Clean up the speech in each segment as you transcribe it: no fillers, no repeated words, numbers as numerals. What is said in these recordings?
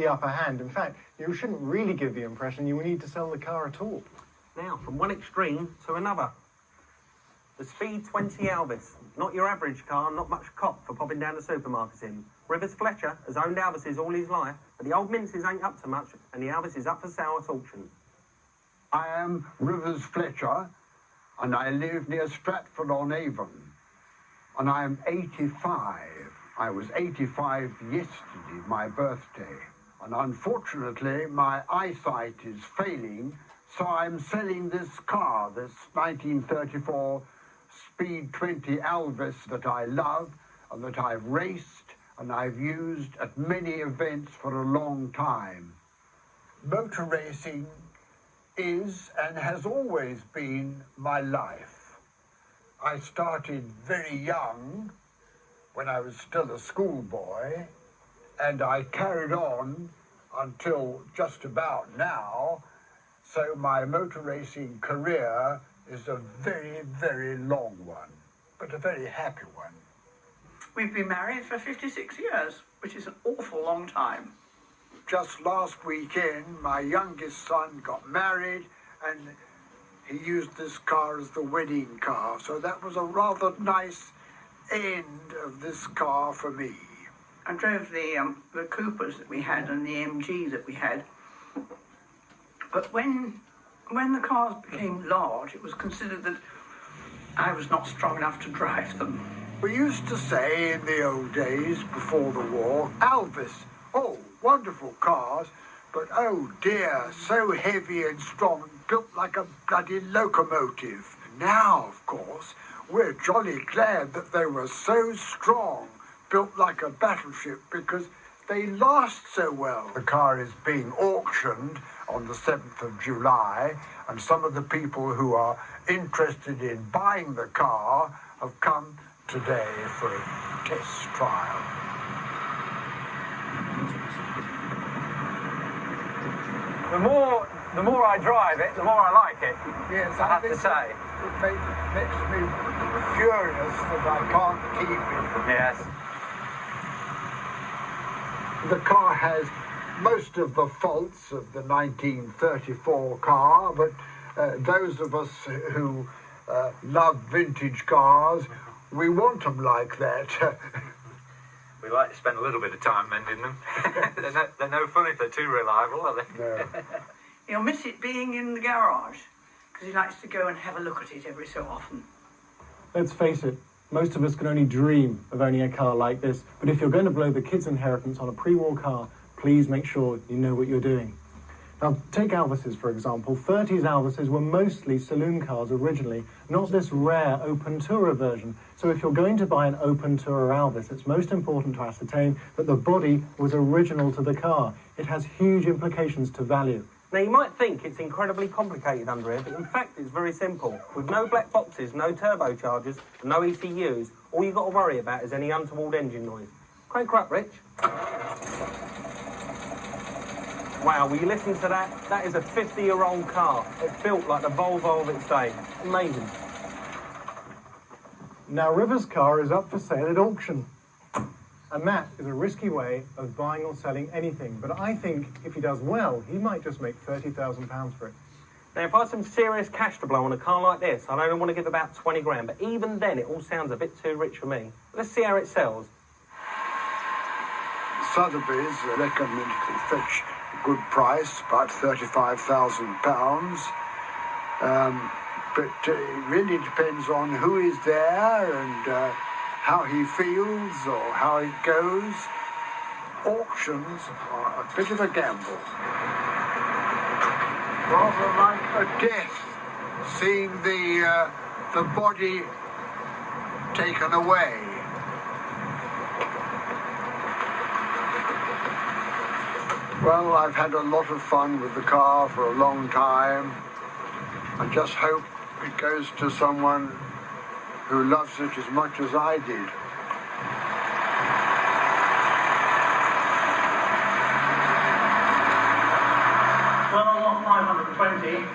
the upper hand. In fact, you shouldn't really give the impression you need to sell the car at all. Now, from one extreme to another. The Speed 20 Alvis. Not your average car, not much cop for popping down the supermarket in. Rivers Fletcher has owned Alvises all his life, but the old minces ain't up to much, and the Alvis is up for sale at auction. I am Rivers Fletcher, and I live near Stratford-on-Avon, and I am 85. I was 85 yesterday, my birthday, and unfortunately my eyesight is failing, so I'm selling this car, this 1934 Speed 20 Alvis that I love and that I've raced and I've used at many events for a long time. Motor racing is and has always been my life. I started very young, when I was still a schoolboy, and I carried on until just about now, so my motor racing career is a very, very long one, but a very happy one. We've been married for 56 years, which is an awful long time. Just last weekend, my youngest son got married, and he used this car as the wedding car, so that was a rather nice end of this car for me. I drove the Coopers that we had and the MG that we had, but when the cars became large, it was considered that I was not strong enough to drive them. We used to say in the old days, before the war, Alvis, oh, wonderful cars, but oh dear, so heavy and strong, built like a bloody locomotive. Now, of course, we're jolly glad that they were so strong, built like a battleship, because they last so well. The car is being auctioned on the 7th of July, and some of the people who are interested in buying the car have come today for a test trial. The more I drive it, the more I like it. Yes, I have to say. It makes me furious that I can't keep it. Yes. The car has most of the faults of the 1934 car, but those of us who love vintage cars, we want them like that. We like to spend a little bit of time mending them. they're no fun if they're too reliable, are they? No. He'll miss it being in the garage, because he likes to go and have a look at it every so often. Let's face it, most of us can only dream of owning a car like this, but if you're going to blow the kids' inheritance on a pre-war car, please make sure you know what you're doing. Now, take Alvises, for example. 30s Alvises were mostly saloon cars originally, not this rare open tourer version. So if you're going to buy an open tourer Alvis, it's most important to ascertain that the body was original to the car. It has huge implications to value. Now, you might think it's incredibly complicated under here, but in fact it's very simple. With no black boxes, no turbochargers, and no ECUs, all you've got to worry about is any untoward engine noise. Crank her up, Rich. Wow, will you listen to that? That is a 50-year-old car. It's built like the Volvo of its day. Amazing. Now, River's car is up for sale at auction. And that is a risky way of buying or selling anything. But I think if he does well, he might just make £30,000 for it. Now, if I had some serious cash to blow on a car like this, I'd only want to give about 20 grand. But even then, it all sounds a bit too rich for me. Let's see how it sells. Sotheby's reckon it can fetch a good price, about £35,000. But it really depends on who is there and how he feels or how it goes. Auctions are a bit of a gamble. Rather like a death, seeing the body taken away. Well, I've had a lot of fun with the car for a long time. I just hope it goes to someone who loves it as much as I did. Well, lot 520,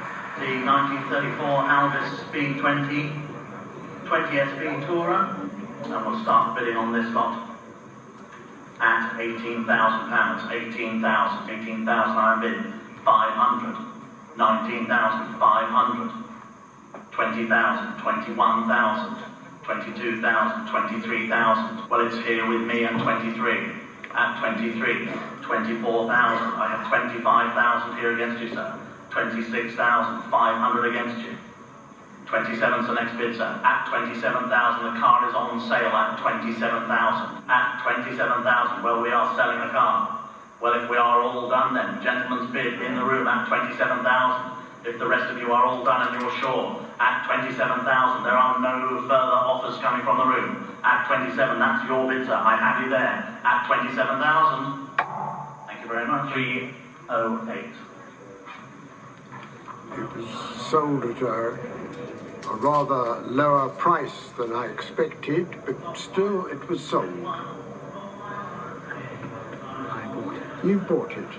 the 1934 Alvis Speed 20 SP Tourer, and we'll start bidding on this lot at £18,000, 18,000, 18,000 I bid, 500, 19,500, 20,000, 21,000, 22,000, 23,000. Well, it's here with me at 23. At 23, 24,000. I have 25,000 here against you, sir. 26,500 against you. 27's the next bid, sir. At 27,000, the car is on sale at 27,000. At 27,000, well, we are selling the car. Well, if we are all done then, gentleman's bid in the room at 27,000. If the rest of you are all done and you're sure, at 27,000, there are no further offers coming from the room. At 27, that's your bid, sir. I have you there. At 27,000. Thank you very much. 308. It was sold at a rather lower price than I expected, but still it was sold. I bought it. You bought it.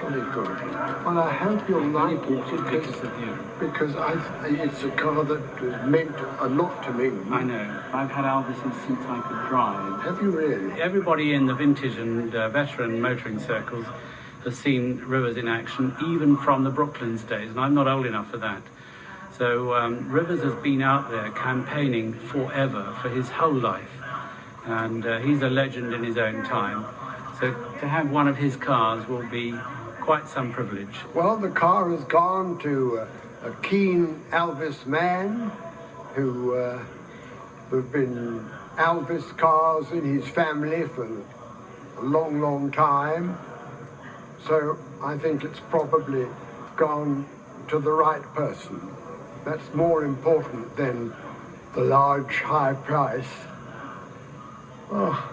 Jolly good. Well, I hope you'll like it because of you. because it's a car that has meant a lot to me. I know. I've had Alvises since I could drive. Have you really? Everybody in the vintage and veteran motoring circles has seen Rivers in action, even from the Brooklands days, and I'm not old enough for that. So Rivers has been out there campaigning forever for his whole life, and he's a legend in his own time. So to have one of his cars will be quite some privilege. Well, the car has gone to a keen Alvis man who have been Alvis cars in his family for a long, long time. So I think it's probably gone to the right person. That's more important than the large, high price. Oh.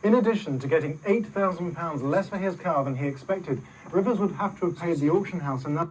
In addition to getting £8,000 less for his car than he expected, Rivers would have to have paid the auction house enough